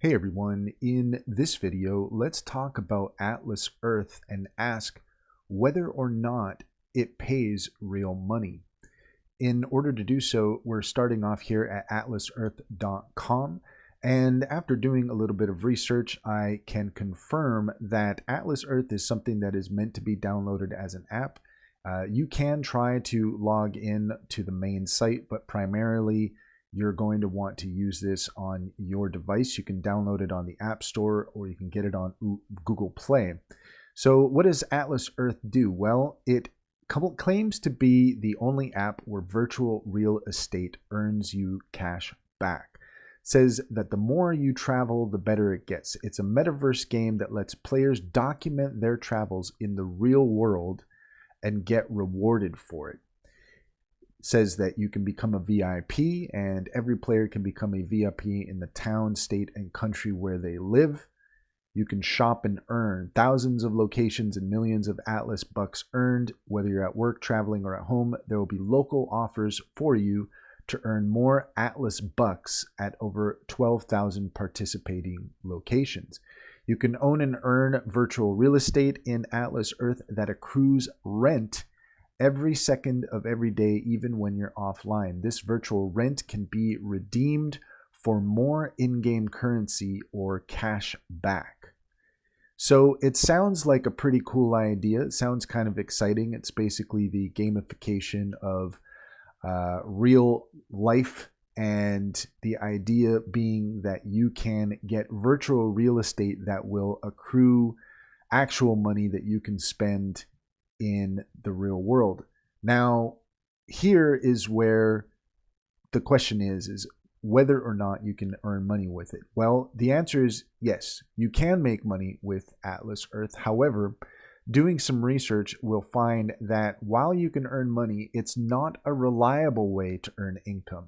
Hey everyone, in this video, let's talk about Atlas Earth and ask whether or not it pays real money. In order to do so, we're starting off here at atlasearth.com. And after doing a little bit of research, I can confirm that Atlas Earth is something that is meant to be downloaded as an app. You can try to log in to the main site, but primarily you're going to want to use this on your device. You can download it on the App Store or you can get it on Google Play. So what does Atlas Earth do? Well, it claims to be the only app where virtual real estate earns you cash back. It says that the more you travel, the better it gets. It's a metaverse game that lets players document their travels in the real world and get rewarded for it. Says that you can become a VIP and every player can become a VIP in the town, state, and country where they live. You can shop and earn thousands of locations and millions of Atlas bucks earned. Whether you're at work, traveling, or at home, there will be local offers for you to earn more Atlas bucks at over 12,000 participating locations. You can own and earn virtual real estate in Atlas Earth that accrues rent every second of every day, even when you're offline. This virtual rent can be redeemed for more in-game currency or cash back. So it sounds like a pretty cool idea. It sounds kind of exciting. It's basically the gamification of real life, and the idea being that you can get virtual real estate that will accrue actual money that you can spend in the real world. Now, here is where the question is whether or not you can earn money with it. Well, the answer is yes, you can make money with Atlas Earth. However, doing some research will find that while you can earn money, it's not a reliable way to earn income.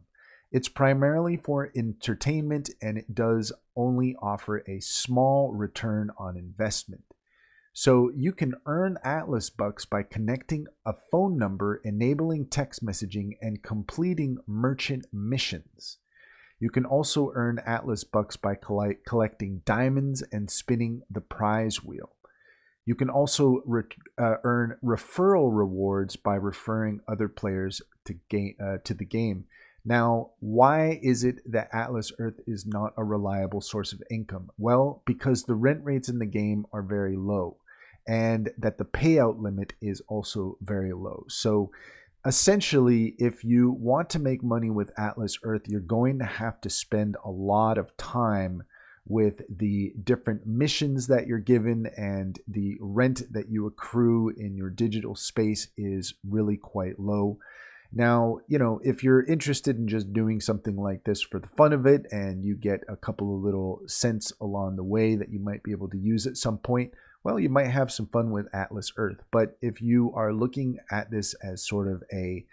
It's primarily for entertainment, and it does only offer a small return on investment. So you can earn Atlas bucks by connecting a phone number, enabling text messaging, and completing merchant missions. You can also earn Atlas bucks by collecting diamonds and spinning the prize wheel. You can also earn referral rewards by referring other players to the game. Now, why is it that Atlas Earth is not a reliable source of income? Well, because the rent rates in the game are very low, and that the payout limit is also very low. So essentially, if you want to make money with Atlas Earth, you're going to have to spend a lot of time with the different missions that you're given, and the rent that you accrue in your digital space is really quite low. Now, if you're interested in just doing something like this for the fun of it, and you get a couple of little cents along the way that you might be able to use at some point, well, you might have some fun with Atlas Earth. But if you are looking at this as sort of a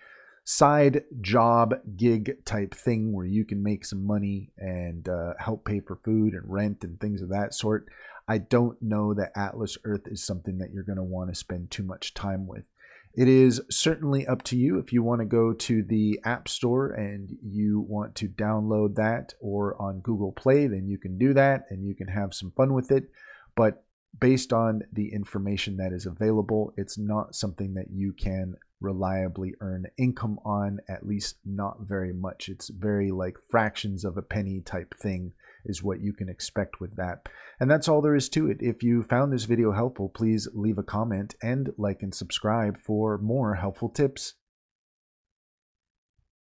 side job gig type thing where you can make some money and help pay for food and rent and things of that sort, I don't know that Atlas Earth is something that you're going to want to spend too much time with. It is certainly up to you. If you want to go to the App Store and you want to download that, or on Google Play, then you can do that and you can have some fun with it. But based on the information that is available, it's not something that you can reliably earn income on, at least not very much. It's very like fractions of a penny type thing is what you can expect with that. And that's all there is to it. If you found this video helpful, please leave a comment and like and subscribe for more helpful tips.